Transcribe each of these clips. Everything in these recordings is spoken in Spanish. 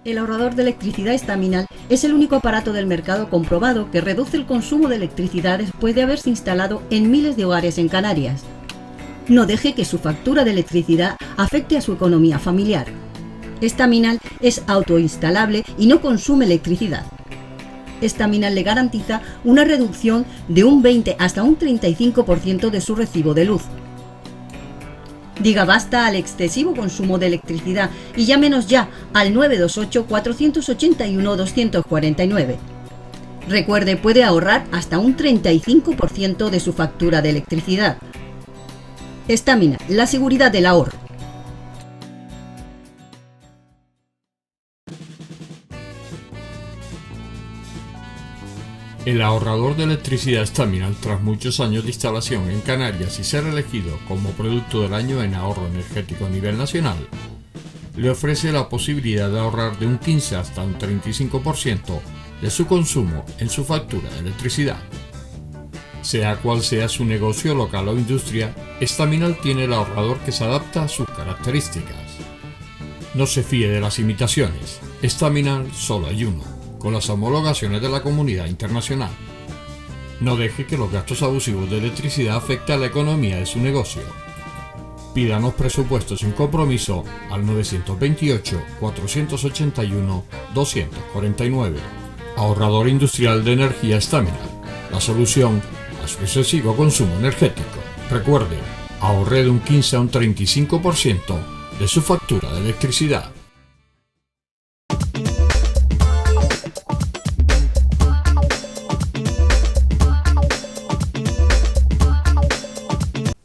El ahorrador de electricidad Estaminal es el único aparato del mercado comprobado que reduce el consumo de electricidad después de haberse instalado en miles de hogares en Canarias. No deje que su factura de electricidad afecte a su economía familiar. Estaminal es autoinstalable y no consume electricidad. Estaminal le garantiza una reducción de un 20 hasta un 35% de su recibo de luz. Diga basta al excesivo consumo de electricidad y llámenos ya al 928-481-249. Recuerde, puede ahorrar hasta un 35% de su factura de electricidad. Estaminal, la seguridad del ahorro. El ahorrador de electricidad Estaminal, tras muchos años de instalación en Canarias y ser elegido como producto del año en ahorro energético a nivel nacional, le ofrece la posibilidad de ahorrar de un 15 hasta un 35% de su consumo en su factura de electricidad. Sea cual sea su negocio local o industria, Estaminal tiene el ahorrador que se adapta a sus características. No se fíe de las imitaciones, Estaminal solo hay uno, con las homologaciones de la comunidad internacional. No deje que los gastos abusivos de electricidad afecten a la economía de su negocio. Pídanos presupuestos sin compromiso al 928-481-249. Ahorrador industrial de energía Estaminal, la solución a su excesivo consumo energético. Recuerde, ahorre de un 15 a un 35% de su factura de electricidad.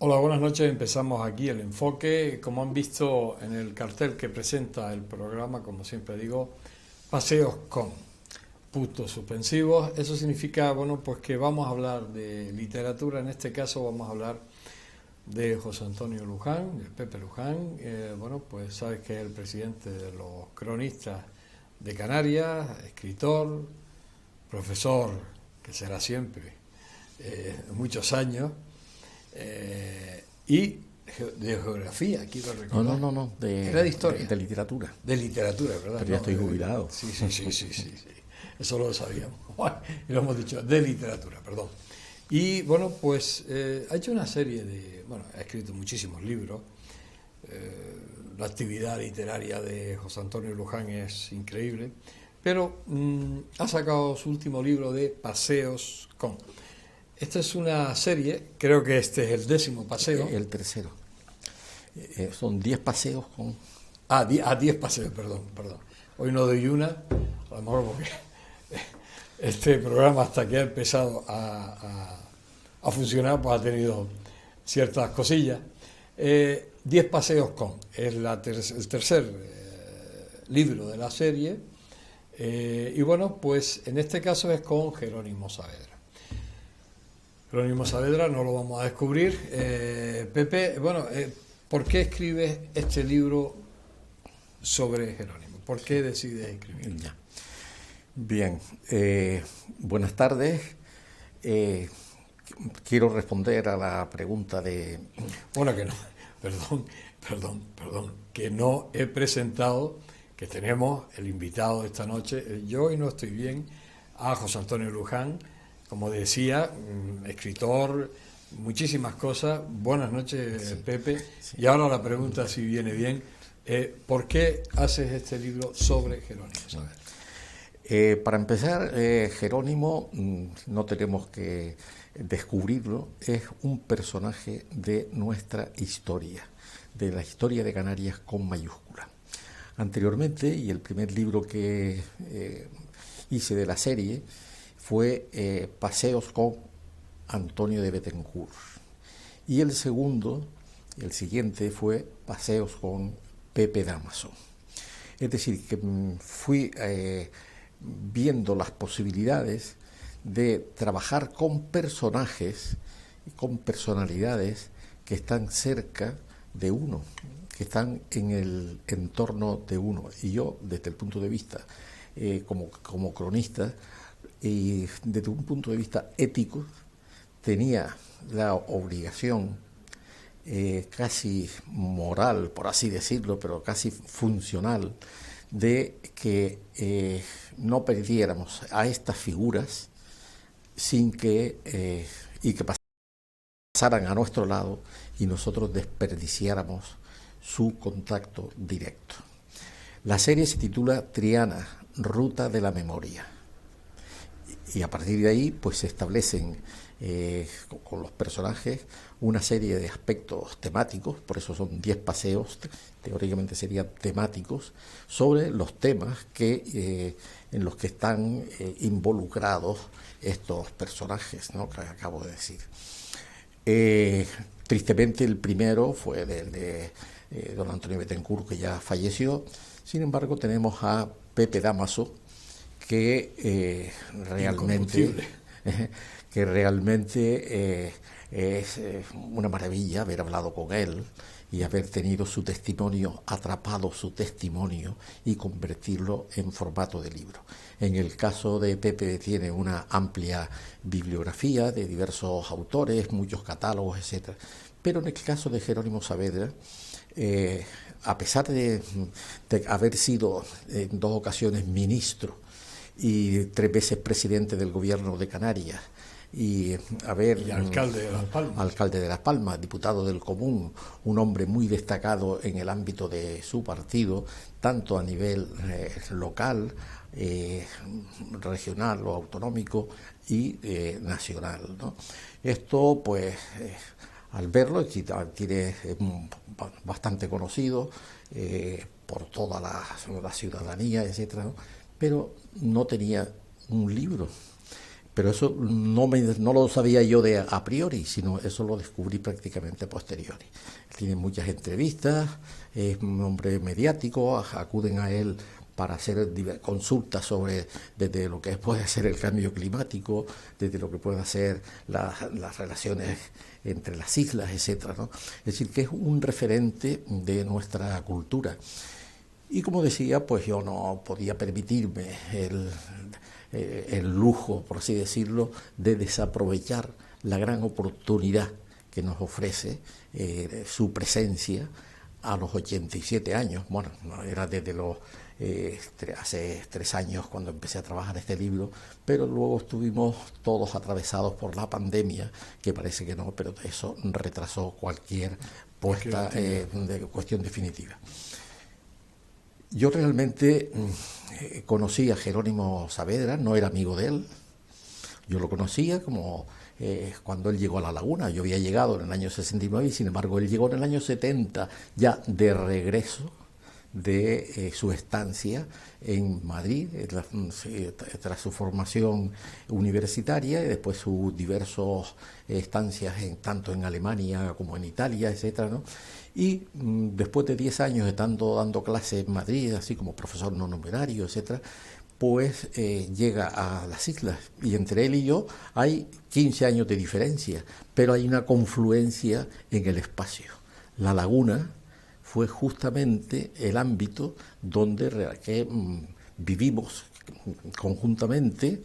Hola, buenas noches. Empezamos aquí el enfoque. Como han visto en el cartel que presenta el programa, como siempre digo, paseos con puntos suspensivos. Eso significa, bueno, pues que vamos a hablar de literatura. En este caso vamos a hablar de José Antonio Luján, de Pepe Luján. Bueno, pues sabes que es el presidente de los cronistas de Canarias, escritor, profesor, que será siempre, muchos años. Y de geografía, quiero recordar. No, era de historia. De literatura. De literatura, ¿verdad? Pero ya estoy jubilado. Sí. Eso lo sabíamos. Y lo hemos dicho, de literatura, perdón. Y bueno, pues ha hecho una serie de... Bueno, ha escrito muchísimos libros. La actividad literaria de José Antonio Luján es increíble. Pero ha sacado su último libro de Paseos con... Esta es una serie, creo que este es el 10º paseo. El tercero. Son 10 paseos con... 10 paseos, perdón. Hoy no doy una, a lo mejor porque este programa hasta que ha empezado a funcionar, pues ha tenido ciertas cosillas. 10 paseos con, es el tercer libro de la serie, y bueno, pues en este caso es con Jerónimo Saavedra. Jerónimo Saavedra no lo vamos a descubrir. Pepe, bueno, ¿por qué escribes este libro sobre Jerónimo? ¿Por qué decides escribir? Ya. Bien, buenas tardes. Quiero responder a la pregunta de... Bueno, que no, perdón, que no he presentado, que tenemos el invitado de esta noche, yo hoy no estoy bien, a José Antonio Luján. Como decía, escritor, muchísimas cosas. Buenas noches, sí. Pepe. Sí. Y ahora la pregunta, si viene bien, ¿por qué haces este libro sobre Jerónimo Saavedra? Para empezar, Jerónimo, no tenemos que descubrirlo, es un personaje de nuestra historia, de la historia de Canarias con mayúscula. Anteriormente, y el primer libro que hice de la serie, fue Paseos con Antonio de Bettencourt. Y el siguiente fue Paseos con Pepe Dámaso. Es decir, que fui viendo las posibilidades de trabajar con personajes y con personalidades que están cerca de uno, que están en el entorno de uno. Y yo, desde el punto de vista como cronista, y desde un punto de vista ético, tenía la obligación casi moral, por así decirlo, pero casi funcional, de que no perdiéramos a estas figuras sin que y que pasaran a nuestro lado y nosotros desperdiciáramos su contacto directo. La serie se titula Triana, Ruta de la Memoria, y a partir de ahí pues se establecen con los personajes una serie de aspectos temáticos, por eso son 10 paseos, teóricamente serían temáticos, sobre los temas en los que están involucrados estos personajes, ¿no?, que acabo de decir. Tristemente el primero fue de don Antonio Bettencourt, que ya falleció. Sin embargo, tenemos a Pepe Dámaso, que realmente es una maravilla haber hablado con él y haber tenido su testimonio, atrapado su testimonio y convertirlo en formato de libro. En el caso de Pepe tiene una amplia bibliografía de diversos autores, muchos catálogos, etc. Pero en el caso de Jerónimo Saavedra, a pesar de haber sido en 2 ocasiones ministro y 3 veces presidente del gobierno de Canarias, y alcalde de Las Palmas. Alcalde de Las Palmas, diputado del Común, un hombre muy destacado en el ámbito de su partido, tanto a nivel local, regional o autonómico y nacional, ¿no? Esto, pues, al verlo, tiene bastante conocido por toda la ciudadanía, etcétera, ¿no? Pero no tenía un libro. Pero eso no lo sabía yo a priori, sino eso lo descubrí prácticamente a posteriori. Tiene muchas entrevistas, es un hombre mediático, acuden a él para hacer consultas sobre desde lo que puede ser el cambio climático, desde lo que puede ser las relaciones entre las islas, etcétera, ¿no? Es decir, que es un referente de nuestra cultura. Y como decía, pues yo no podía permitirme el lujo, por así decirlo, de desaprovechar la gran oportunidad que nos ofrece su presencia a los 87 años. Bueno, era desde hace 3 años cuando empecé a trabajar este libro, pero luego estuvimos todos atravesados por la pandemia, que parece que no, pero eso retrasó cualquier puesta de cuestión definitiva. Yo realmente conocí a Jerónimo Saavedra, no era amigo de él. Yo lo conocía como cuando él llegó a La Laguna. Yo había llegado en el año 69 y sin embargo él llegó en el año 70 ya de regreso de su estancia en Madrid, tras su formación universitaria y después sus diversas estancias tanto en Alemania como en Italia, etcétera, ¿no? Y después de 10 años estando dando clases en Madrid, así como profesor no numerario, etcétera, pues llega a las islas y entre él y yo hay 15 años de diferencia, pero hay una confluencia en el espacio. La Laguna fue justamente el ámbito donde vivimos conjuntamente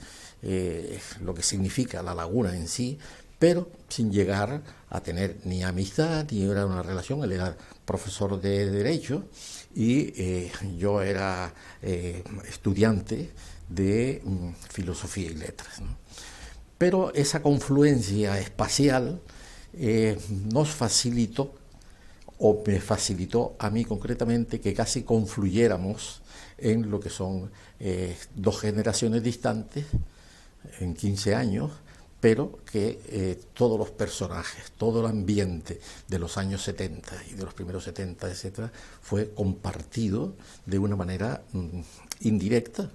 lo que significa la laguna en sí, pero sin llegar a tener ni amistad ni era una relación. Él era profesor de Derecho y yo era estudiante de Filosofía y Letras, ¿no? Pero esa confluencia espacial nos facilitó, o me facilitó a mí concretamente, que casi confluyéramos en lo que son 2 generaciones distantes, en 15 años, pero que todos los personajes, todo el ambiente de los años 70 y de los primeros 70, etcétera, fue compartido de una manera indirecta,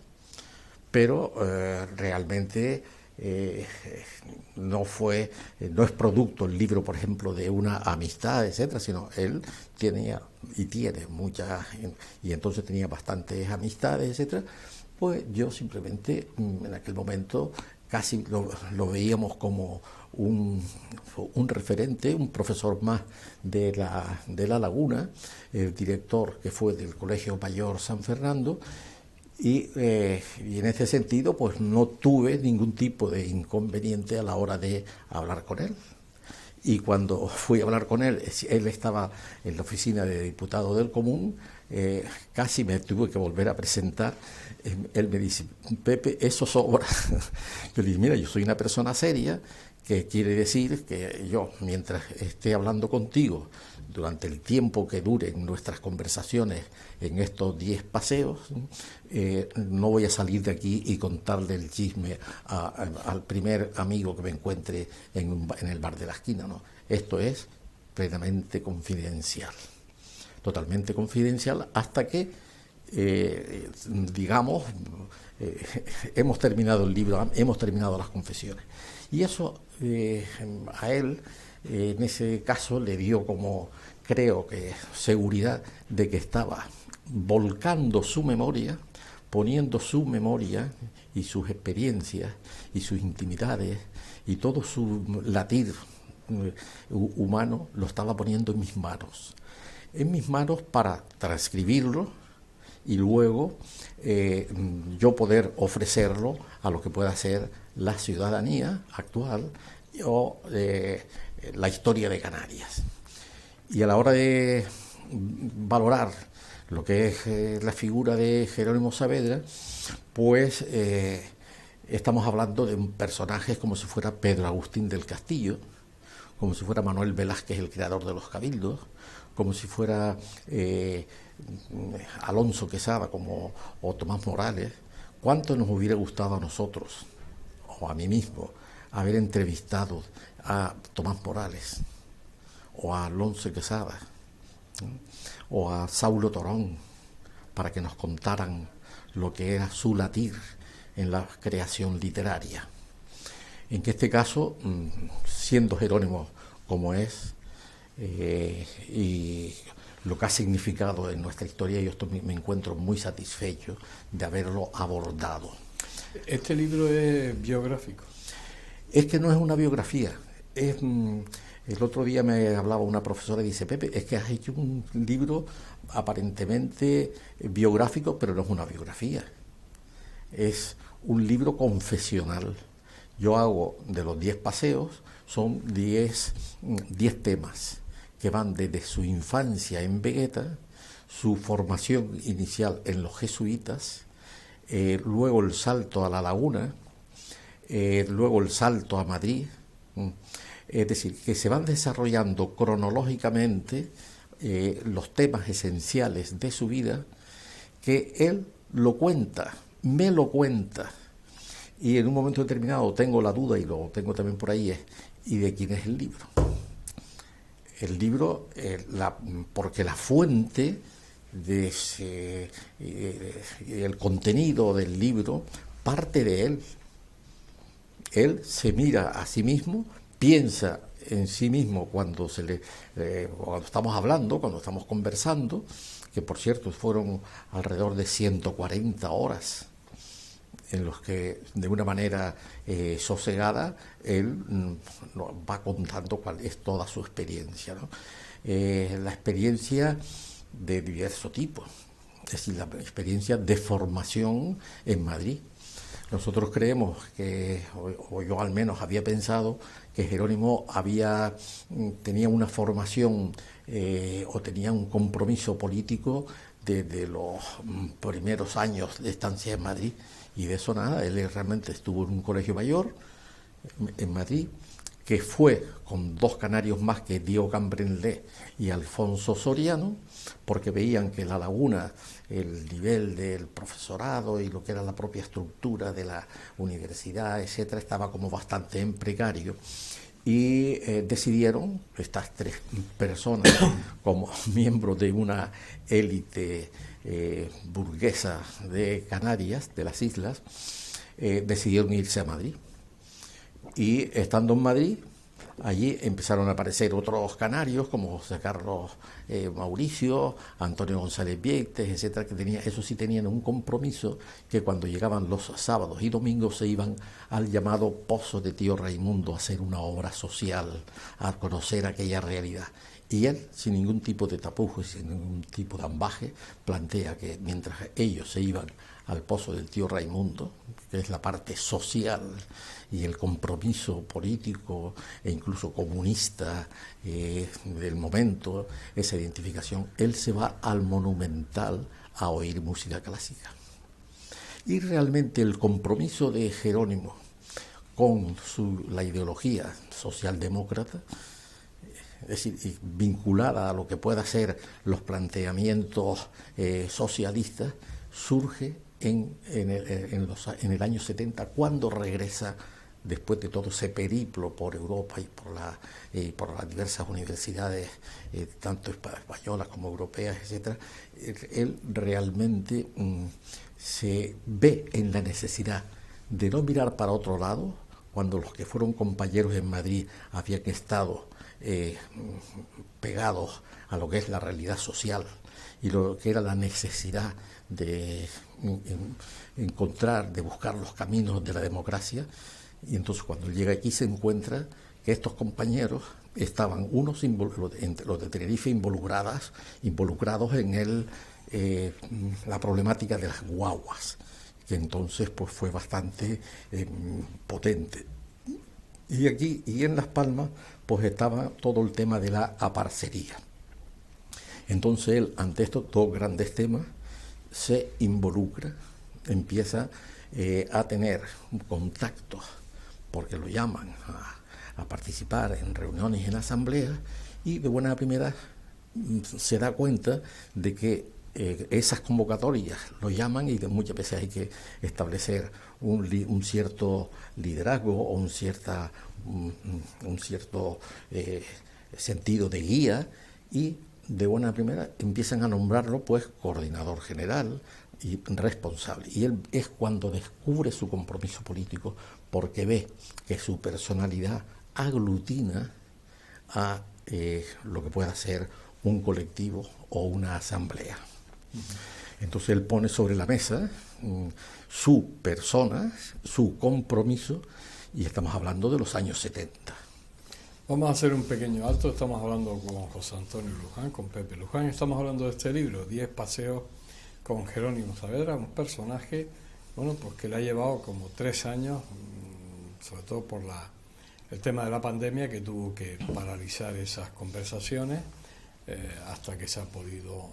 pero realmente no es producto el libro, por ejemplo, de una amistad, etcétera, sino él tenía y tiene muchas, y entonces tenía bastantes amistades, etcétera. Pues yo simplemente en aquel momento casi lo veíamos como un referente, un profesor más de la Laguna, el director que fue del Colegio Mayor San Fernando, y en ese sentido pues no tuve ningún tipo de inconveniente a la hora de hablar con él. Y cuando fui a hablar con él, él estaba en la oficina de diputado del Común, casi me tuve que volver a presentar. Él me dice, Pepe, eso sobra. Yo le dije, mira, yo soy una persona seria, que quiere decir que yo, mientras esté hablando contigo, durante el tiempo que duren nuestras conversaciones en estos 10 paseos, no voy a salir de aquí y contarle el chisme al primer amigo que me encuentre en el bar de la esquina, ¿no? Esto es plenamente confidencial, totalmente confidencial, hasta que, hemos terminado el libro, hemos terminado las confesiones. Y eso a él, en ese caso, le dio como, creo que, seguridad de que estaba volcando su memoria, poniendo su memoria y sus experiencias y sus intimidades y todo su latir humano lo estaba poniendo en mis manos para transcribirlo y luego yo poder ofrecerlo a lo que pueda ser la ciudadanía actual o la historia de Canarias. Y a la hora de valorar lo que es la figura de Jerónimo Saavedra, pues estamos hablando de un personaje como si fuera Pedro Agustín del Castillo, como si fuera Manuel Velázquez, el creador de los cabildos, como si fuera Alonso Quesada o Tomás Morales. ¿Cuánto nos hubiera gustado a nosotros, o a mí mismo, haber entrevistado a Tomás Morales, o a Alonso Quesada, o a Saulo Torón, para que nos contaran lo que era su latir en la creación literaria? En que este caso, siendo Jerónimo como es, y lo que ha significado en nuestra historia, yo me encuentro muy satisfecho de haberlo abordado. ¿Este libro es biográfico? Es que no es una biografía. El otro día me hablaba una profesora y dice, Pepe, es que has hecho un libro aparentemente biográfico, pero no es una biografía. Es un libro confesional. Yo hago, de los 10 paseos, son 10 temas que van desde su infancia en Vegueta, su formación inicial en los jesuitas, luego el salto a La Laguna, luego el salto a Madrid. Es decir, que se van desarrollando cronológicamente los temas esenciales de su vida, que él lo cuenta, me lo cuenta. Y en un momento determinado tengo la duda, y lo tengo también por ahí, ¿y de quién es el libro? El libro, porque la fuente de el contenido del libro parte de él. Él se mira a sí mismo, piensa en sí mismo cuando estamos hablando, cuando estamos conversando, que por cierto fueron alrededor de 140 horas en los que de una manera sosegada él va contando cuál es toda su experiencia, ¿no? La experiencia de diverso tipo, es decir, la experiencia de formación en Madrid. Nosotros creemos que, o yo al menos había pensado, que Jerónimo tenía una formación o tenía un compromiso político desde los primeros años de estancia en Madrid, y de eso nada. Él realmente estuvo en un colegio mayor en Madrid, que fue con 2 canarios más, que Diego Cambrenlé y Alfonso Soriano, porque veían que La Laguna, el nivel del profesorado y lo que era la propia estructura de la universidad, etcétera, estaba como bastante en precario, y decidieron estas 3 personas, como miembros de una élite burguesa de Canarias, de las islas, decidieron irse a Madrid. Y estando en Madrid, allí empezaron a aparecer otros canarios como José Carlos Mauricio, Antonio González Vieites, etcétera, que eso sí tenían un compromiso, que cuando llegaban los sábados y domingos se iban al llamado Pozo de Tío Raimundo a hacer una obra social, a conocer aquella realidad. Y él, sin ningún tipo de tapujo y sin ningún tipo de ambaje, plantea que mientras ellos se iban al pozo del tío Raimundo, que es la parte social y el compromiso político e incluso comunista del momento, esa identificación, él se va al Monumental a oír música clásica. Y realmente el compromiso de Jerónimo con la ideología socialdemócrata, es decir, vinculada a lo que pueda ser los planteamientos socialistas, surge en el año 70, cuando regresa, después de todo ese periplo por Europa y por las diversas universidades, tanto españolas como europeas, etc., él realmente se ve en la necesidad de no mirar para otro lado, cuando los que fueron compañeros en Madrid habían estado pegados a lo que es la realidad social y lo que era la necesidad de encontrar, de buscar los caminos de la democracia. Y entonces cuando llega aquí se encuentra que estos compañeros estaban, unos entre los de Tenerife, involucrados en la problemática de las guaguas, que entonces pues fue bastante potente. Y aquí, y en Las Palmas, pues estaba todo el tema de la aparcería. Entonces él, ante estos dos grandes temas, se involucra, empieza a tener contactos, porque lo llaman a participar en reuniones, en asambleas, y de buena primera se da cuenta de que esas convocatorias lo llaman y de muchas veces hay que establecer un cierto liderazgo o un cierto sentido de guía, y de buena primera empiezan a nombrarlo pues coordinador general y responsable. Y él es cuando descubre su compromiso político, porque ve que su personalidad aglutina a lo que pueda ser un colectivo o una asamblea. Entonces él pone sobre la mesa su persona, su compromiso, y estamos hablando de los años 70. Vamos a hacer un pequeño alto. Estamos hablando con José Antonio Luján, con Pepe Luján. Estamos hablando de este libro, 10 paseos con Jerónimo Saavedra, un personaje, bueno, pues que le ha llevado como 3 años, sobre todo por el tema de la pandemia, que tuvo que paralizar esas conversaciones hasta que se ha podido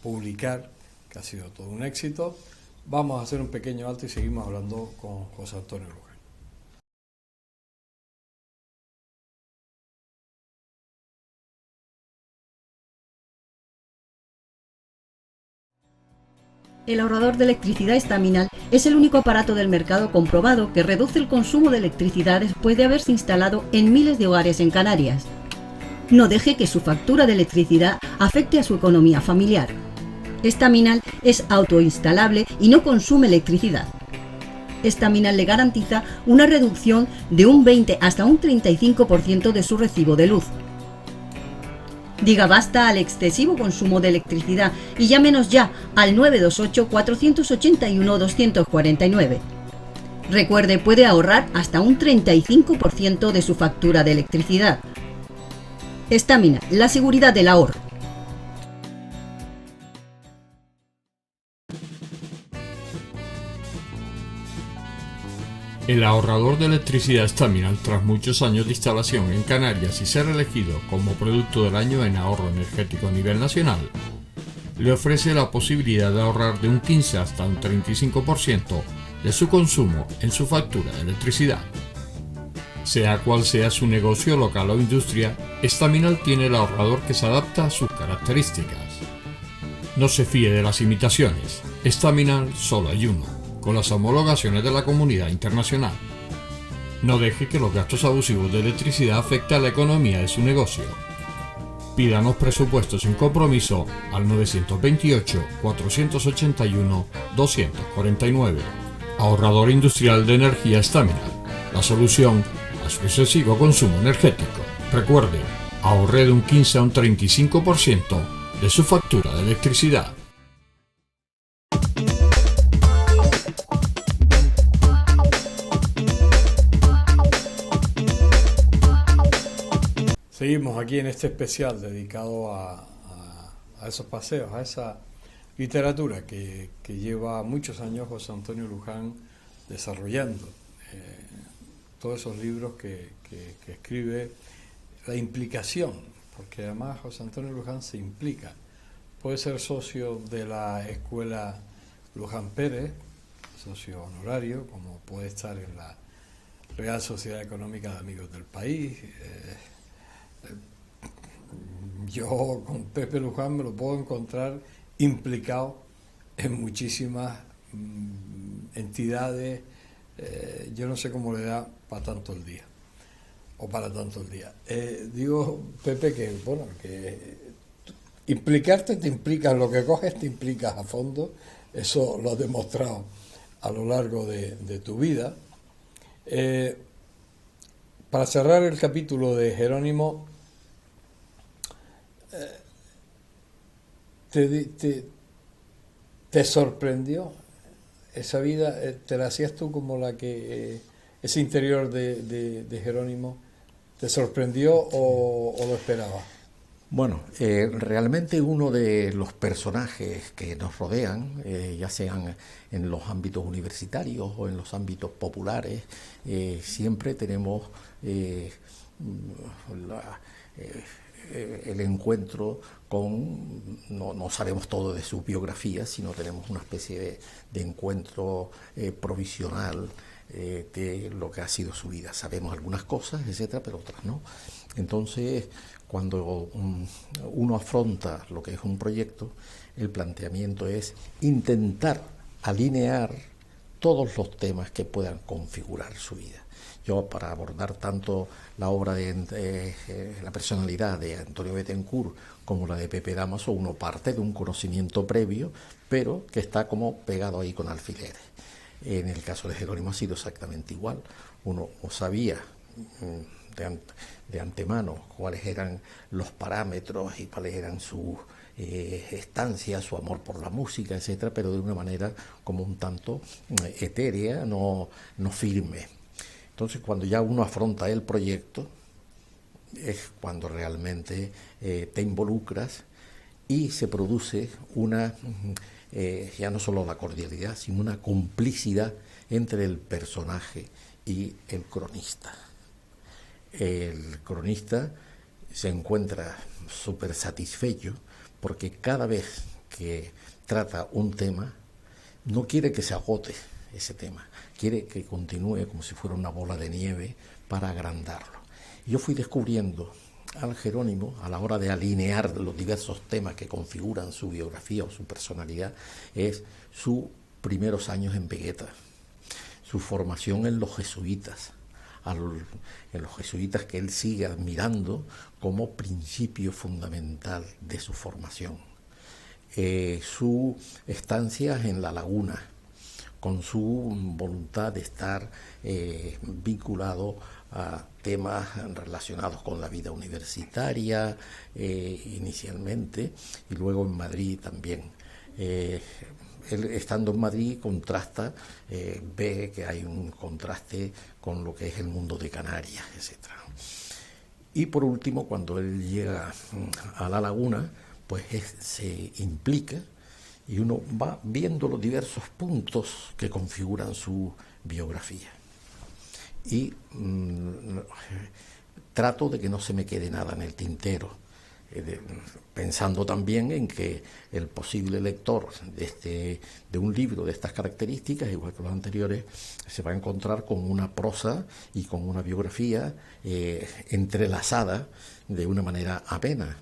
publicar, que ha sido todo un éxito. Vamos a hacer un pequeño alto y seguimos hablando con José Antonio Luján. El ahorrador de electricidad estaminal es el único aparato del mercado comprobado que reduce el consumo de electricidad después de haberse instalado en miles de hogares en Canarias. No deje que su factura de electricidad afecte a su economía familiar. Estaminal es autoinstalable y no consume electricidad. Estaminal le garantiza una reducción de un 20 hasta un 35% de su recibo de luz. Diga basta al excesivo consumo de electricidad y llámenos ya al 928-481-249. Recuerde, puede ahorrar hasta un 35% de su factura de electricidad. Estaminal, la seguridad del ahorro. El ahorrador de electricidad Estaminal, tras muchos años de instalación en Canarias y ser elegido como producto del año en ahorro energético a nivel nacional, le ofrece la posibilidad de ahorrar de un 15 hasta un 35% de su consumo en su factura de electricidad. Sea cual sea su negocio local o industria, Estaminal tiene el ahorrador que se adapta a sus características. No se fíe de las imitaciones, Estaminal solo hay uno, con las homologaciones de la comunidad internacional. No deje que los gastos abusivos de electricidad afecten a la economía de su negocio. Pídanos presupuestos sin compromiso al 928-481-249. Ahorrador industrial de energía Estaminal, la solución a su excesivo consumo energético. Recuerde, ahorre de un 15 a un 35% de su factura de electricidad. Seguimos aquí en este especial dedicado a esos paseos, a literatura que lleva muchos años José Antonio Luján desarrollando. Todos esos libros que escribe, la implicación, porque además José Antonio Luján se implica. Puede ser socio de la escuela Luján Pérez, socio honorario, como puede estar en la Real Sociedad Económica de Amigos del País. Yo con Pepe Luján me lo puedo encontrar implicado en muchísimas entidades. Yo no sé cómo le da para tanto el día, o para tanto el día. Digo, Pepe, que bueno, que implicarte te implicas, lo que coges te implicas a fondo, eso lo has demostrado a lo largo de tu vida. Para cerrar el capítulo de Jerónimo, ¿te sorprendió esa vida? ¿Te la hacías tú como la que ese interior de Jerónimo te sorprendió o lo esperabas? Bueno, realmente uno de los personajes que nos rodean, ya sean en los ámbitos universitarios o en los ámbitos populares, siempre tenemos el encuentro con, no sabemos todo de su biografía, sino tenemos una especie de encuentro provisional de lo que ha sido su vida. Sabemos algunas cosas, etcétera, pero otras no. Entonces, cuando uno afronta lo que es un proyecto, el planteamiento es intentar alinear todos los temas que puedan configurar su vida. Yo, para abordar tanto la obra de la personalidad de Antonio Bethencourt como la de Pepe Dámaso, uno parte de un conocimiento previo, pero que está como pegado ahí con alfileres. En el caso de Jerónimo ha sido exactamente igual. Uno sabía de antemano cuáles eran los parámetros y cuáles eran sus estancias, su amor por la música, etcétera, pero de una manera como un tanto etérea, no firme. Entonces, cuando ya uno afronta el proyecto, es cuando realmente te involucras y se produce una, ya no solo la cordialidad, sino una complicidad entre el personaje y el cronista. El cronista se encuentra súper satisfecho porque cada vez que trata un tema, no quiere que se agote ese tema, quiere que continúe como si fuera una bola de nieve para agrandarlo. Yo fui descubriendo al Jerónimo, a la hora de alinear los diversos temas que configuran su biografía o su personalidad, es sus primeros años en Vegueta, su formación en los jesuitas, en los jesuitas que él sigue admirando como principio fundamental de su formación, su estancia en La Laguna, con su voluntad de estar vinculado a temas relacionados con la vida universitaria inicialmente, y luego en Madrid también. Él, estando en Madrid, contrasta, ve que hay un contraste con lo que es el mundo de Canarias, etc. Y por último, cuando él llega a La Laguna, pues se implica y uno va viendo los diversos puntos que configuran su biografía. Y trato de que no se me quede nada en el tintero, pensando también en que el posible lector de un libro de estas características, igual que los anteriores, se va a encontrar con una prosa y con una biografía entrelazada de una manera amena.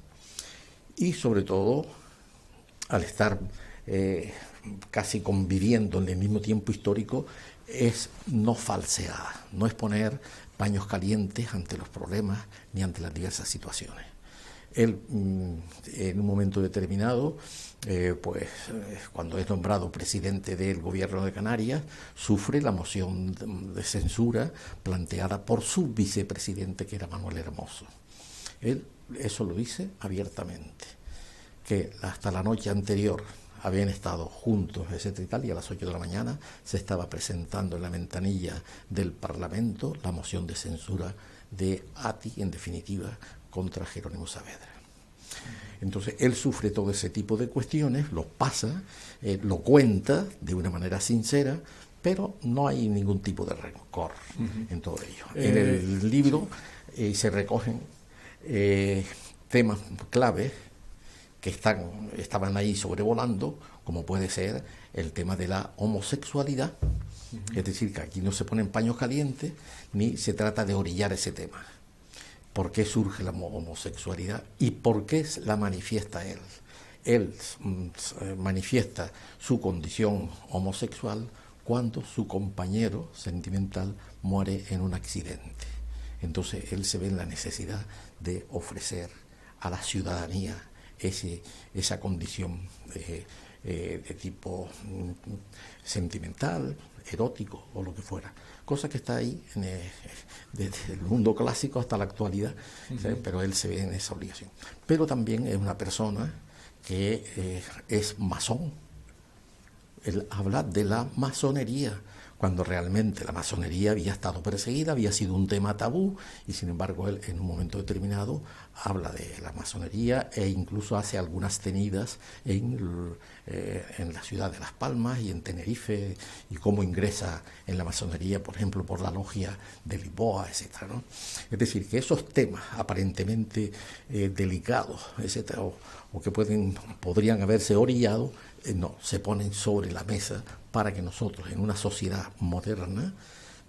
Y sobre todo, al estar casi conviviendo en el mismo tiempo histórico, es no falseada, no es poner paños calientes ante los problemas ni ante las diversas situaciones. Él, en un momento determinado, cuando es nombrado presidente del gobierno de Canarias, sufre la moción de censura planteada por su vicepresidente, que era Manuel Hermoso. Él eso lo dice abiertamente, que hasta la noche anterior habían estado juntos, etcétera y tal, y a las 8 de la mañana se estaba presentando en la ventanilla del Parlamento la moción de censura de ATI, en definitiva, contra Jerónimo Saavedra. Entonces él sufre todo ese tipo de cuestiones, lo pasa, lo cuenta de una manera sincera, pero no hay ningún tipo de rencor en todo ello. En el libro se recogen temas claves que estaban ahí sobrevolando, como puede ser el tema de la homosexualidad, es decir, que aquí no se ponen paños calientes ni se trata de orillar ese tema. ¿Por qué surge la homosexualidad y por qué la manifiesta él? Él manifiesta su condición homosexual cuando su compañero sentimental muere en un accidente. Entonces él se ve en la necesidad de ofrecer a la ciudadanía esa condición de tipo sentimental, erótico o lo que fuera, cosa que está ahí desde el mundo clásico hasta la actualidad, pero él se ve en esa obligación. Pero también es una persona que es masón. Él habla de la masonería, cuando realmente la masonería había estado perseguida, había sido un tema tabú, y sin embargo él en un momento determinado habla de la masonería e incluso hace algunas tenidas en la ciudad de Las Palmas y en Tenerife, y cómo ingresa en la masonería, por ejemplo, por la logia de Lisboa, etc., ¿no? Es decir, que esos temas aparentemente delicados, etcétera, o que podrían haberse orillado, no, se ponen sobre la mesa para que nosotros en una sociedad moderna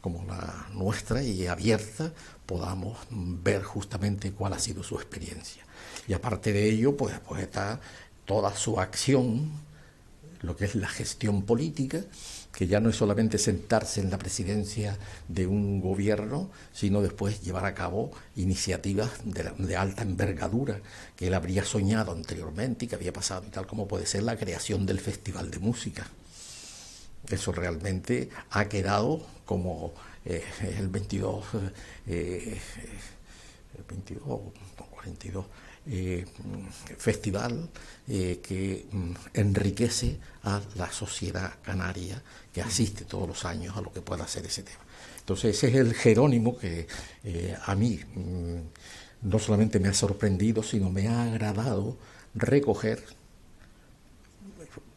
como la nuestra y abierta podamos ver justamente cuál ha sido su experiencia. Y aparte de ello, pues está toda su acción, lo que es la gestión política, que ya no es solamente sentarse en la presidencia de un gobierno, sino después llevar a cabo iniciativas de alta envergadura que él habría soñado anteriormente y que había pasado, y tal como puede ser la creación del Festival de Música. Eso realmente ha quedado como el 22 o 42 festival que enriquece a la sociedad canaria que asiste todos los años a lo que pueda ser ese tema. Entonces ese es el Jerónimo que a mí no solamente me ha sorprendido, sino me ha agradado recoger,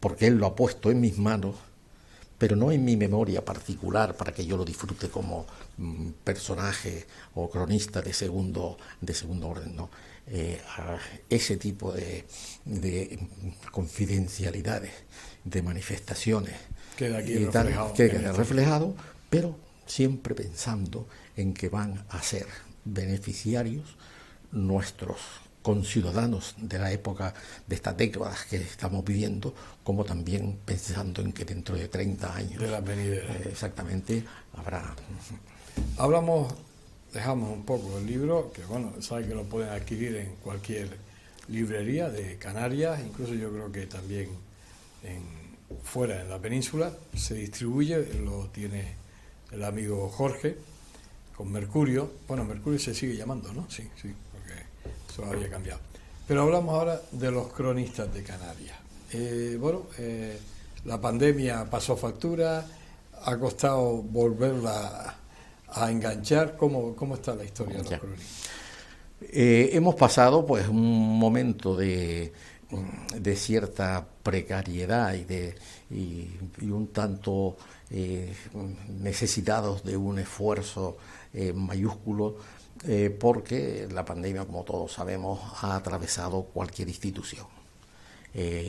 porque él lo ha puesto en mis manos, pero no en mi memoria particular para que yo lo disfrute como personaje o cronista de segundo orden, no. Ese tipo de confidencialidades, de manifestaciones, queda aquí queda reflejado, pero siempre pensando en que van a ser beneficiarios nuestros conciudadanos de la época de estas décadas que estamos viviendo, como también pensando en que dentro de 30 años de las venideras exactamente habrá. Dejamos un poco el libro, que bueno, saben que lo pueden adquirir en cualquier librería de Canarias, incluso yo creo que también fuera en la península se distribuye, lo tiene el amigo Jorge con Mercurio. Bueno, Mercurio se sigue llamando, ¿no? Sí, porque eso había cambiado. Pero hablamos ahora de los cronistas de Canarias. La pandemia pasó factura, ha costado volverla a enganchar. ¿Cómo está la historia de los cronistas? Hemos pasado pues un momento de cierta precariedad y un tanto necesitados de un esfuerzo mayúsculo, porque la pandemia, como todos sabemos, ha atravesado cualquier institución,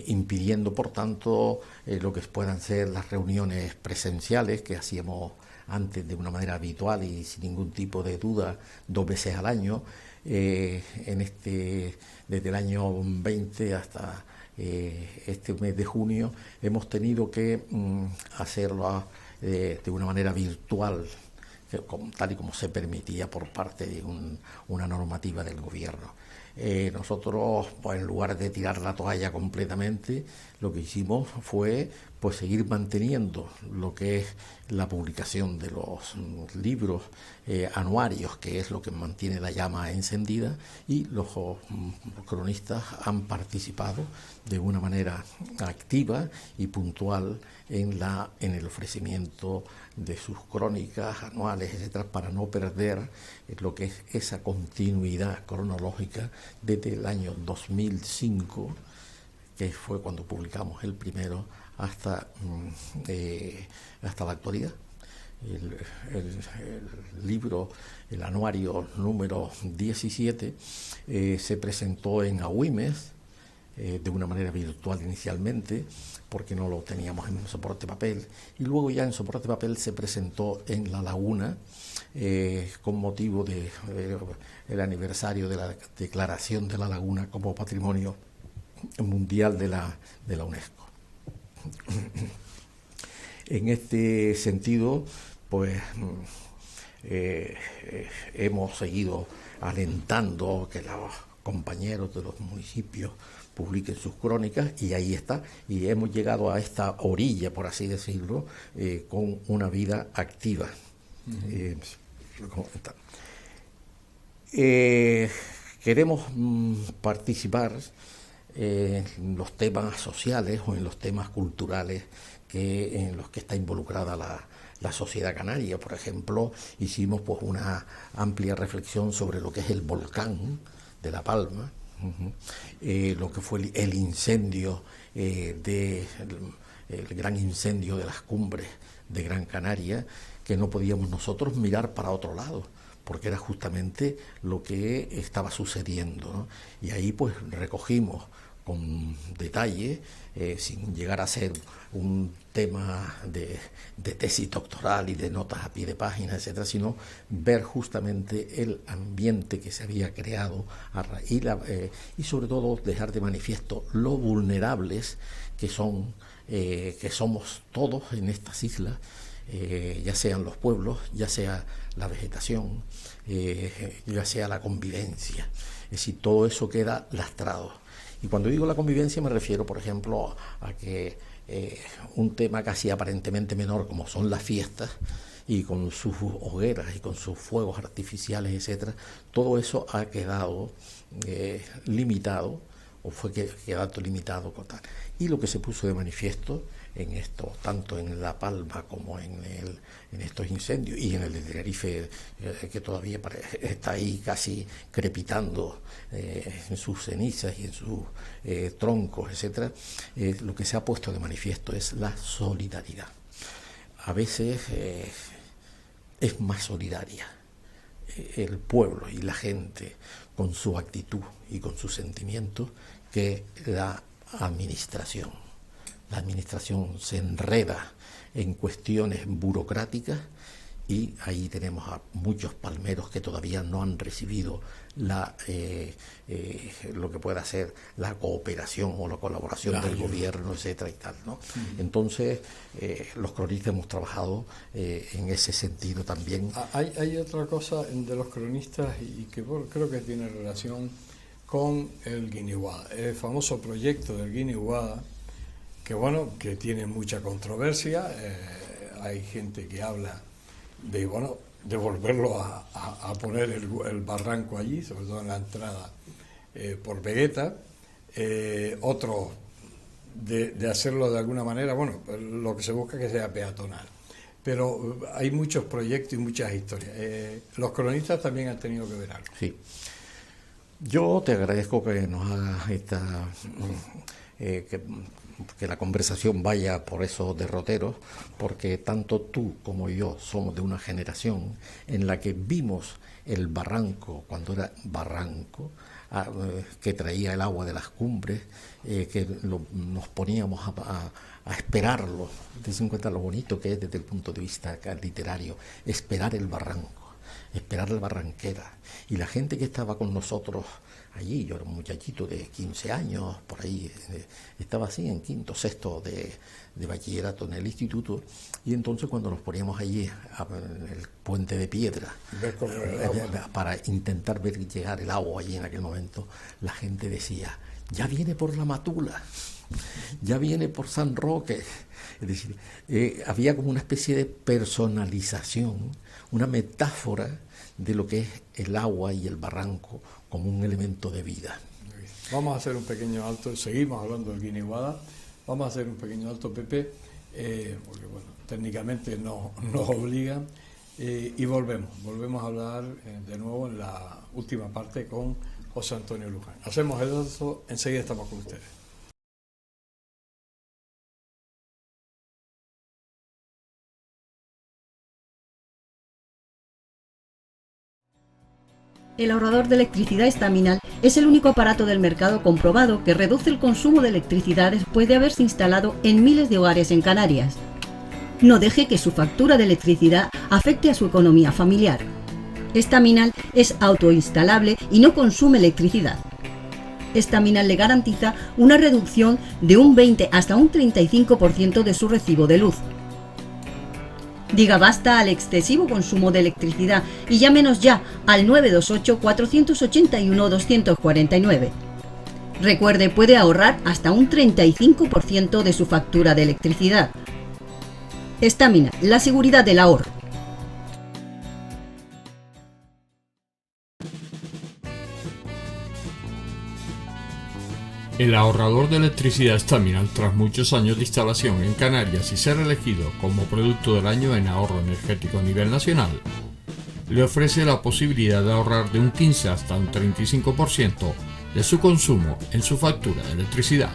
impidiendo por tanto lo que puedan ser las reuniones presenciales que hacíamos antes de una manera habitual y sin ningún tipo de duda 2 veces al año. Desde el año 20 hasta este mes de junio hemos tenido que hacerlo de una manera virtual, tal y como se permitía por parte de una normativa del gobierno. Nosotros, pues, en lugar de tirar la toalla completamente, lo que hicimos fue pues seguir manteniendo lo que es la publicación de los libros anuarios, que es lo que mantiene la llama encendida, y los cronistas han participado de una manera activa y puntual en el ofrecimiento de sus crónicas anuales, etcétera, para no perder lo que es esa continuidad cronológica desde el año 2005, que fue cuando publicamos el primero, hasta la actualidad. El libro, el anuario número 17, se presentó en Agüimes, de una manera virtual inicialmente, porque no lo teníamos en soporte papel, y luego ya en soporte papel se presentó en La Laguna, con motivo del aniversario de la declaración de La Laguna como Patrimonio Mundial de la UNESCO. En este sentido, pues hemos seguido alentando que los compañeros de los municipios publiquen sus crónicas, y ahí está, y hemos llegado a esta orilla, por así decirlo, con una vida activa. Queremos participar en los temas sociales o en los temas culturales en los que está involucrada la sociedad canaria. Por ejemplo, hicimos pues una amplia reflexión sobre lo que es el volcán de La Palma, lo que fue el incendio, el gran incendio de las cumbres de Gran Canaria, que no podíamos nosotros mirar para otro lado, porque era justamente lo que estaba sucediendo, ¿no? Y ahí pues recogimos con detalle, sin llegar a ser un tema de tesis doctoral y de notas a pie de página, etcétera, sino ver justamente el ambiente que se había creado y sobre todo dejar de manifiesto lo vulnerables que somos todos en estas islas, ya sean los pueblos, ya sea la vegetación, ya sea la convivencia. Es decir, todo eso queda lastrado. Y cuando digo la convivencia me refiero, por ejemplo, a que un tema casi aparentemente menor, como son las fiestas, y con sus hogueras y con sus fuegos artificiales, etcétera, todo eso ha quedado limitado, o fue quedando limitado. Y lo que se puso de manifiesto en esto, tanto en La Palma como en estos incendios, y en el de Tenerife, que todavía está ahí casi crepitando en sus cenizas y en sus troncos, etcétera, lo que se ha puesto de manifiesto es la solidaridad. A veces es más solidaria el pueblo y la gente con su actitud y con sus sentimientos que la administración. La administración se enreda en cuestiones burocráticas, y ahí tenemos a muchos palmeros que todavía no han recibido lo que pueda ser la cooperación o la colaboración del gobierno, etcétera y tal, ¿no? Entonces, los cronistas hemos trabajado en ese sentido también. Hay otra cosa de los cronistas y que creo que tiene relación con el Guiniguada, el famoso proyecto del Guiniguada, que tiene mucha controversia. Hay gente que habla de volverlo a poner el barranco allí, sobre todo en la entrada por Vegueta, otro de hacerlo de alguna manera, lo que se busca es que sea peatonal, pero hay muchos proyectos y muchas historias. Los cronistas también han tenido que ver algo. Sí. Yo te agradezco que nos hagas que la conversación vaya por esos derroteros, porque tanto tú como yo somos de una generación en la que vimos el barranco cuando era barranco, que traía el agua de las cumbres, que nos poníamos a esperarlo. Ten en cuenta lo bonito que es desde el punto de vista literario, esperar el barranco, esperar la barranquera. Y la gente que estaba con nosotros allí, yo era un muchachito de 15 años, por ahí, estaba así en quinto, sexto de bachillerato en el instituto, y entonces cuando nos poníamos allí en el puente de piedra para intentar ver llegar el agua allí en aquel momento, la gente decía, ya viene por la Matula, ya viene por San Roque. Es decir, había como una especie de personalización, una metáfora de lo que es el agua y el barranco como un elemento de vida. Vamos a hacer un pequeño alto, seguimos hablando del Guiniguada, vamos a hacer un pequeño alto, Pepe. porque bueno, técnicamente nos obligan, y volvemos a hablar de nuevo en la última parte con José Antonio Luján. Hacemos eso, enseguida estamos con ustedes. El ahorrador de electricidad estaminal es el único aparato del mercado comprobado que reduce el consumo de electricidad después de haberse instalado en miles de hogares en Canarias. No deje que su factura de electricidad afecte a su economía familiar. Estaminal es autoinstalable y no consume electricidad. Estaminal le garantiza una reducción de un 20 hasta un 35% de su recibo de luz. Diga basta al excesivo consumo de electricidad y llámenos ya al 928-481-249. Recuerde, puede ahorrar hasta un 35% de su factura de electricidad. Estaminal, la seguridad del ahorro. El ahorrador de electricidad Estaminal, tras muchos años de instalación en Canarias y ser elegido como producto del año en ahorro energético a nivel nacional, le ofrece la posibilidad de ahorrar de un 15 hasta un 35% de su consumo en su factura de electricidad.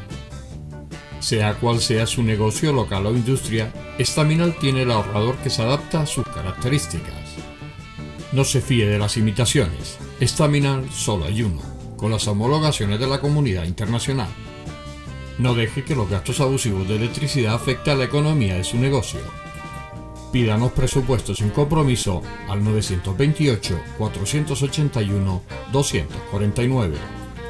Sea cual sea su negocio local o industria, Estaminal tiene el ahorrador que se adapta a sus características. No se fíe de las imitaciones, Estaminal solo hay uno, con las homologaciones de la comunidad internacional. No deje que los gastos abusivos de electricidad afecten a la economía de su negocio. Pídanos presupuestos sin compromiso al 928-481-249.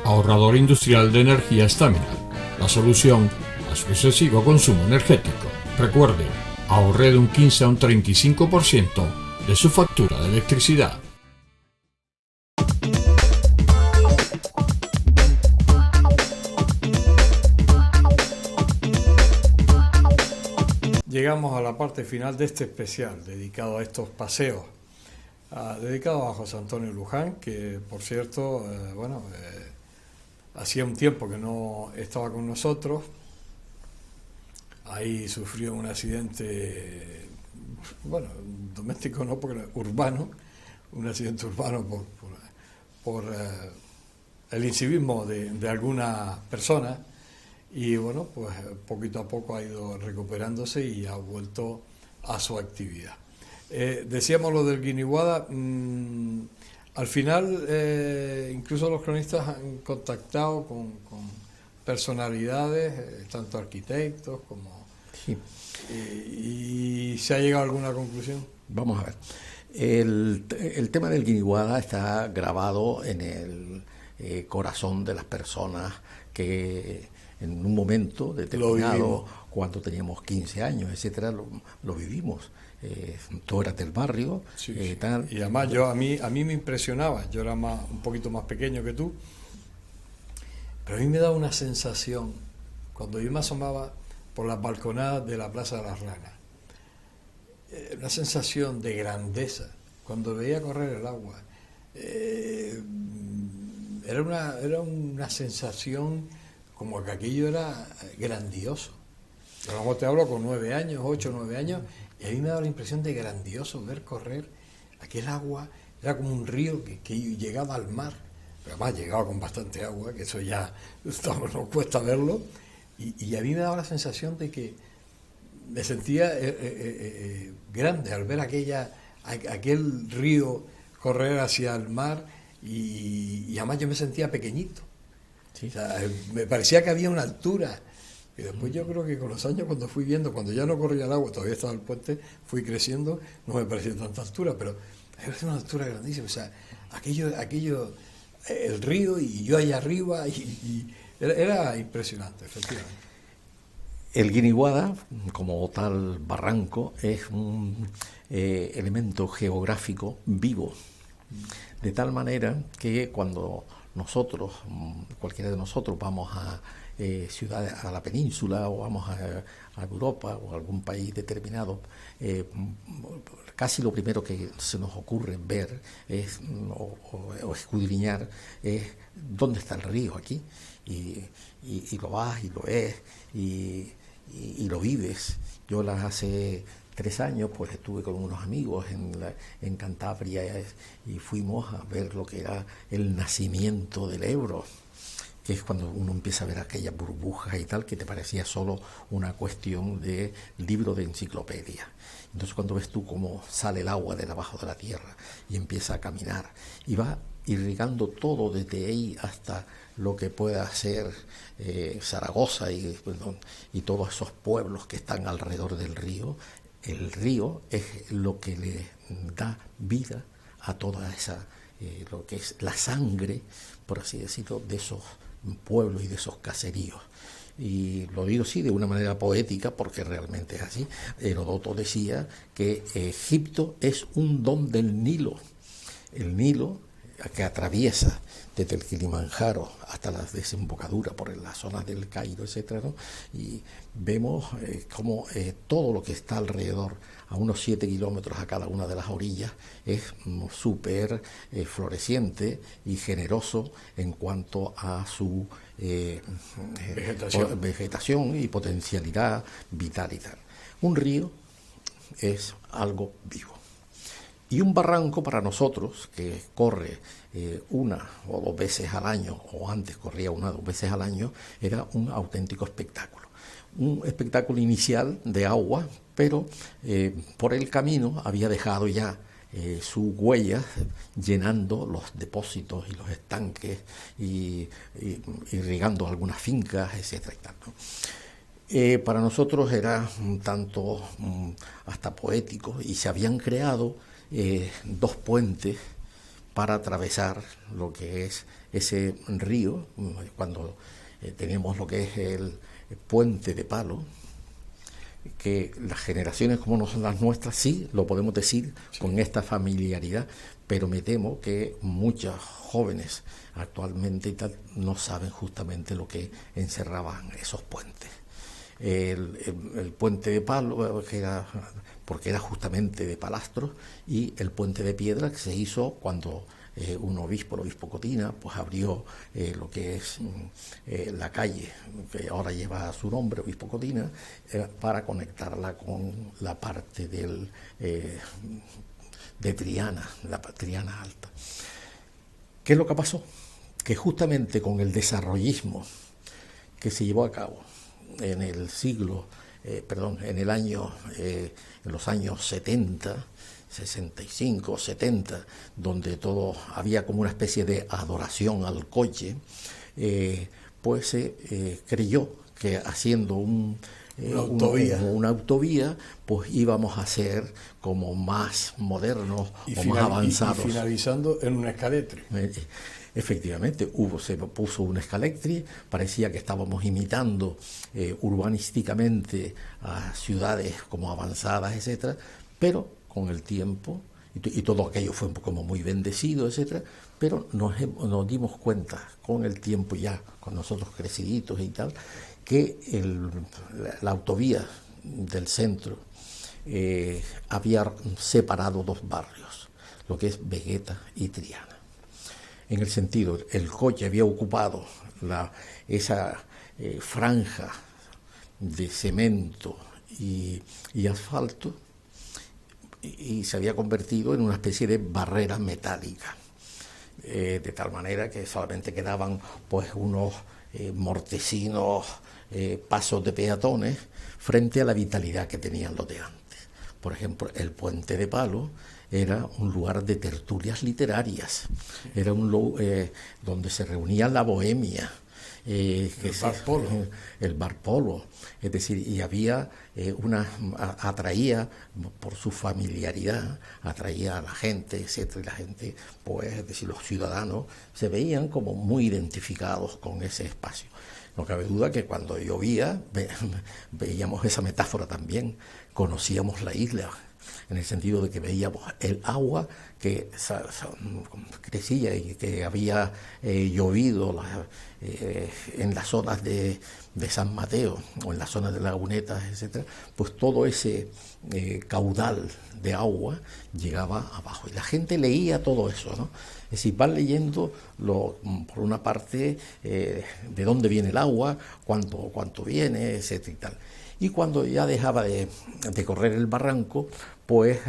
Ahorrador industrial de energía Estaminal, la solución a su excesivo consumo energético. Recuerde, ahorre de un 15 a un 35% de su factura de electricidad. Llegamos a la parte final de este especial dedicado a estos paseos, dedicado a José Antonio Luján, que por cierto, hacía un tiempo que no estaba con nosotros. Ahí sufrió un accidente, doméstico no, porque urbano, un accidente urbano por el incivismo de algunas personas. Y bueno, pues poquito a poco ha ido recuperándose y ha vuelto a su actividad. Decíamos lo del Guiniguada, al final incluso los cronistas han contactado con personalidades, tanto arquitectos como... Sí. Y ¿se ha llegado a alguna conclusión? Vamos a ver. El tema del Guiniguada está grabado en el corazón de las personas que en un momento determinado, cuando teníamos 15 años, etcétera, lo vivimos. Tú eras del barrio, sí. Tal. Y además a mí me impresionaba. Yo era un poquito más pequeño que tú, pero a mí me daba una sensación cuando yo me asomaba por las balconadas de la Plaza de las Ranas, una sensación de grandeza cuando veía correr el agua. Era una sensación como que aquello era grandioso. A lo mejor te hablo con 9 años, 8 o 9 años, y a mí me daba la impresión de grandioso ver correr aquel agua. Era como un río que llegaba al mar, pero además llegaba con bastante agua, que eso ya nos cuesta verlo, y a mí me daba la sensación de que me sentía grande al ver aquel río correr hacia el mar, y además yo me sentía pequeñito. Sí. O sea, me parecía que había una altura, y después yo creo que con los años, cuando fui viendo, cuando ya no corría el agua, todavía estaba el puente, fui creciendo, no me parecía tanta altura, pero era una altura grandísima. O sea, aquello, el río y yo allá arriba, y era impresionante, efectivamente. El Guiniguada, como tal barranco, es un elemento geográfico vivo, de tal manera que cuando nosotros, cualquiera de nosotros, vamos a ciudades, a la península, o vamos a Europa o a algún país determinado, casi lo primero que se nos ocurre ver es, o escudriñar, es dónde está el río aquí, y lo vas y lo ves, y y lo vives. Yo hace 3 años pues estuve con unos amigos en Cantabria y fuimos a ver lo que era el nacimiento del Ebro, que es cuando uno empieza a ver aquellas burbujas y tal, que te parecía solo una cuestión de libro de enciclopedia. Entonces cuando ves tú cómo sale el agua de abajo de la tierra y empieza a caminar y va irrigando todo desde ahí hasta lo que pueda ser Zaragoza y todos esos pueblos que están alrededor del río. El río es lo que le da vida a toda esa, lo que es la sangre, por así decirlo, de esos pueblos y de esos caseríos. Y lo digo sí de una manera poética porque realmente es así. Heródoto decía que Egipto es un don del Nilo. El Nilo que atraviesa desde el Kilimanjaro hasta la desembocadura por las zonas del Cairo, etcétera, ¿no? Y vemos cómo todo lo que está alrededor, a unos 7 kilómetros a cada una de las orillas, es súper floreciente y generoso en cuanto a su vegetación y potencialidad vital y tal. Un río es algo vivo. Y un barranco para nosotros, que corre 1 o 2 veces al año, o antes corría 1 o 2 veces al año, era un auténtico espectáculo. Un espectáculo inicial de agua, pero por el camino había dejado ya sus huellas llenando los depósitos y los estanques y irrigando algunas fincas, etcétera y tal, ¿no? Para nosotros era un tanto hasta poético y se habían creado 2 puentes para atravesar lo que es ese río, cuando tenemos lo que es el puente de palo, que las generaciones como no son las nuestras sí lo podemos decir con esta familiaridad, pero me temo que muchos jóvenes actualmente y tal no saben justamente lo que encerraban esos puentes. El puente de palo, porque era justamente de palastros, y el puente de piedra que se hizo cuando un obispo, el obispo Cotina, pues abrió lo que es la calle que ahora lleva su nombre, obispo Cotina, para conectarla con la parte de Triana, la Triana Alta. ¿Qué es lo que pasó? Que justamente con el desarrollismo que se llevó a cabo en el en los años 70, 65, 70, donde todo había como una especie de adoración al coche, pues se creyó que haciendo una autovía, pues íbamos a ser como más modernos o más avanzados. Y finalizando en un escaletre. Efectivamente, se puso un escalectri, parecía que estábamos imitando urbanísticamente a ciudades como avanzadas, etcétera, pero con el tiempo, y todo aquello fue como muy bendecido, etcétera, pero nos dimos cuenta con el tiempo ya, con nosotros creciditos y tal, que la autovía del centro había separado 2 barrios, lo que es Vegueta y Triana. En el sentido, el coche había ocupado esa franja de cemento y asfalto y se había convertido en una especie de barrera metálica, de tal manera que solamente quedaban pues unos mortecinos pasos de peatones frente a la vitalidad que tenían los de antes. Por ejemplo, el puente de palo era un lugar de tertulias literarias, era un lugar donde se reunía la bohemia, el bar polo, es decir, y había atraía por su familiaridad, atraía a la gente, etcétera, y la gente, pues, es decir, los ciudadanos se veían como muy identificados con ese espacio. No cabe duda que cuando llovía veíamos esa metáfora también, conocíamos la isla, en el sentido de que veíamos el agua que crecía y que había llovido en las zonas de San Mateo o en las zonas de Lagunetas, etcétera, pues todo ese caudal de agua llegaba abajo y la gente leía todo eso, ¿no? Es decir, van leyendo por una parte de dónde viene el agua, cuánto viene, etcétera y tal. Y cuando ya dejaba de correr el barranco, pues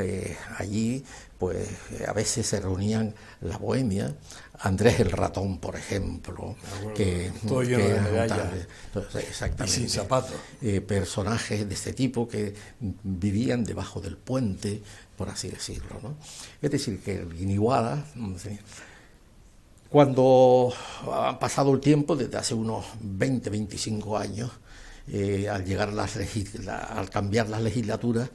allí pues a veces se reunían la bohemia, Andrés el Ratón, por ejemplo, todo lleno de medallas exactamente, y sin zapatos. Personajes de este tipo que vivían debajo del puente, por así decirlo, ¿no? Es decir, que el Guiniguada, cuando ha pasado el tiempo, desde hace unos 20-25 años, al cambiar las legislaturas,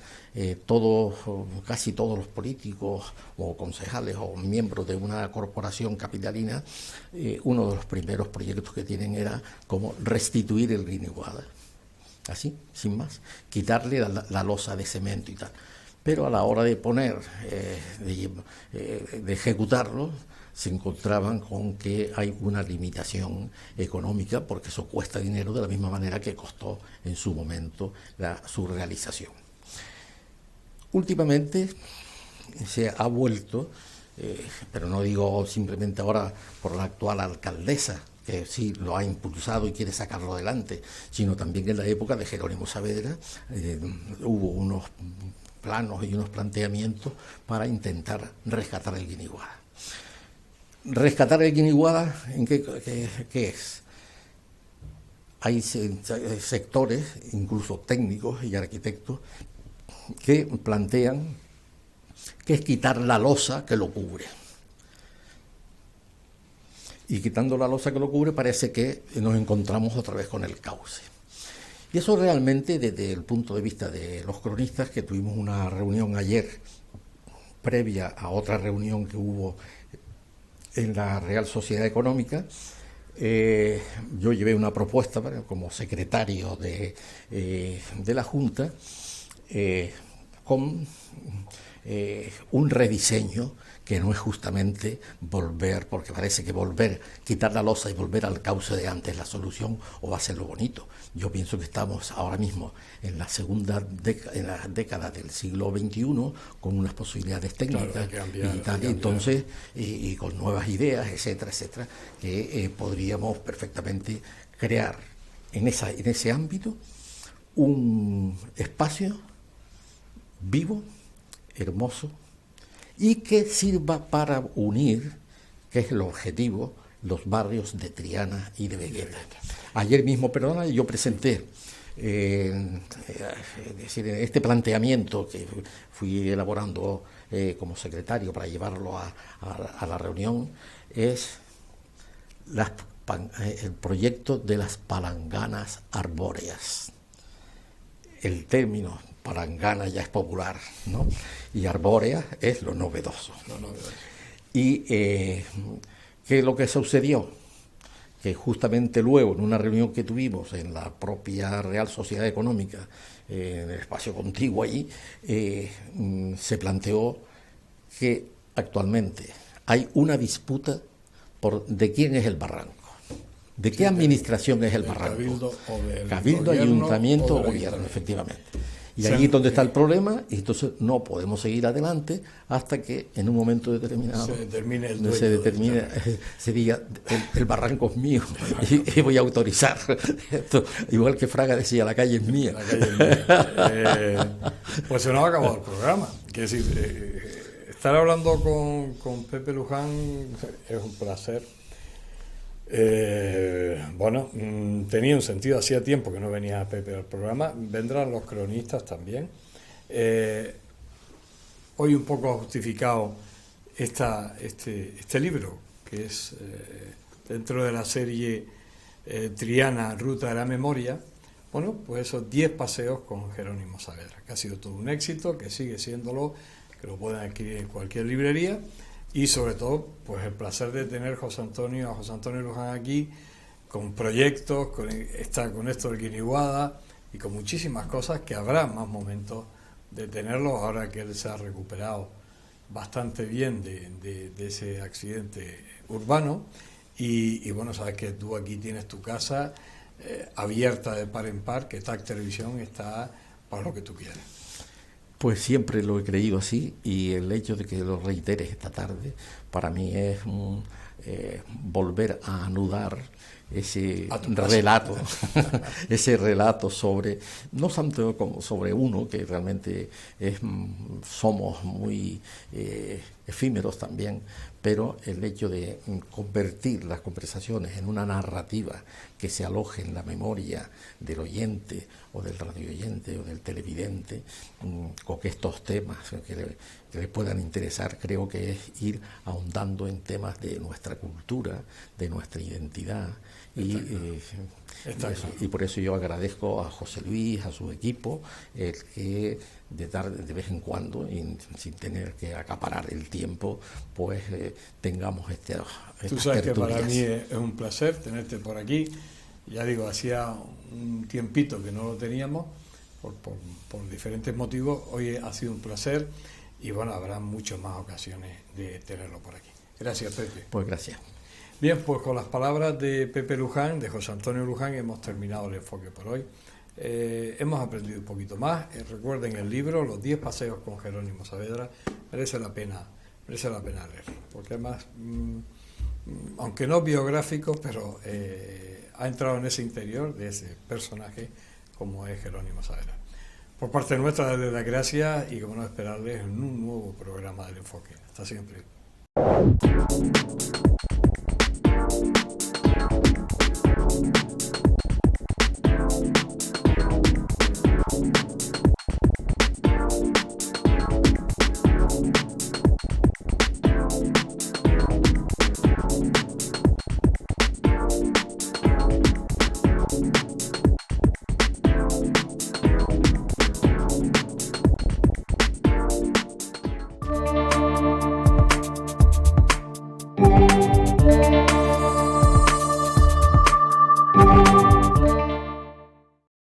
casi todos los políticos o concejales o miembros de una corporación capitalina, uno de los primeros proyectos que tienen era como restituir el Guiniguada, así, sin más, quitarle la losa de cemento y tal. Pero a la hora de de ejecutarlo, se encontraban con que hay una limitación económica, porque eso cuesta dinero de la misma manera que costó en su momento su realización. Últimamente se ha vuelto, pero no digo simplemente ahora por la actual alcaldesa, que sí lo ha impulsado y quiere sacarlo adelante, sino también en la época de Jerónimo Saavedra hubo unos planos y unos planteamientos para intentar rescatar el Guiniguada. Rescatar el Guiniguada, ¿en qué es? Hay sectores, incluso técnicos y arquitectos, que plantean que es quitar la losa que lo cubre. Y quitando la losa que lo cubre parece que nos encontramos otra vez con el cauce. Y eso realmente, desde el punto de vista de los cronistas, que tuvimos una reunión ayer, previa a otra reunión que hubo en la Real Sociedad Económica, yo llevé una propuesta como secretario de la Junta con un rediseño que no es justamente volver, porque parece que quitar la losa y volver al cauce de antes la solución, o va a ser lo bonito. Yo pienso que estamos ahora mismo en la segunda década del siglo XXI, con unas posibilidades técnicas, claro, y con nuevas ideas, etcétera, etcétera, que podríamos perfectamente crear en ese ámbito un espacio vivo, hermoso, y que sirva para unir, que es el objetivo, los barrios de Triana y de Vegueta. Ayer mismo, yo presenté este planteamiento que fui elaborando como secretario para llevarlo a la reunión, es el proyecto de las palanganas arbóreas. El término palangana ya es popular, ¿no? Y arbórea es lo novedoso. Y ¿qué es lo que sucedió? Que justamente luego, en una reunión que tuvimos en la propia Real Sociedad Económica, en el espacio contiguo allí, se planteó que actualmente hay una disputa de quién es el barranco. ¿De qué administración es el barranco? Cabildo, ayuntamiento o gobierno, efectivamente. Y allí es donde está el problema, y entonces no podemos seguir adelante hasta que en un momento determinado se diga el barranco es mío y voy a autorizar esto. Igual que Fraga decía, la calle es mía. Pues se nos ha acabado el programa. Quiero decir, estar hablando con Pepe Luján es un placer. Tenía un sentido, hacía tiempo que no venía Pepe al programa, vendrán los cronistas también. Hoy un poco justificado este libro, que es dentro de la serie Triana, Ruta de la Memoria, pues esos 10 paseos con Jerónimo Saavedra, que ha sido todo un éxito, que sigue siéndolo, que lo pueden adquirir en cualquier librería. Y sobre todo, pues el placer de tener a José Antonio Luján aquí, con proyectos, con esto del Guiniguada y con muchísimas cosas, que habrá más momentos de tenerlo ahora que él se ha recuperado bastante bien de ese accidente urbano. Y bueno, sabes que tú aquí tienes tu casa abierta de par en par, que TAC Televisión está para lo que tú quieras. Pues siempre lo he creído así, y el hecho de que lo reiteres esta tarde para mí es volver a anudar ese relato, ese relato sobre, no tanto como sobre uno, que realmente somos muy efímeros también, pero el hecho de convertir las conversaciones en una narrativa que se aloje en la memoria del oyente o del radioyente o del televidente, con estos temas que le puedan interesar, creo que es ir ahondando en temas de nuestra cultura, de nuestra identidad. Y por eso yo agradezco a José Luis, a su equipo, el que de dar de vez en cuando, sin tener que acaparar el tiempo, pues tengamos estas Tú sabes tertulias. Que para mí es un placer tenerte por aquí. Ya digo, hacía un tiempito que no lo teníamos por diferentes motivos. Hoy ha sido un placer y bueno, habrá muchas más ocasiones de tenerlo por aquí. Gracias, Pepe. Pues gracias. Bien, pues con las palabras de Pepe Luján, de José Antonio Luján, hemos terminado el enfoque por hoy. Hemos aprendido un poquito más. Recuerden el libro Los 10 paseos con Jerónimo Saavedra. Merece la pena leerlo, porque además, aunque no biográfico, pero ha entrado en ese interior de ese personaje como es Jerónimo Saavedra. Por parte nuestra, darles las gracias y como no, esperarles en un nuevo programa del enfoque. Hasta siempre.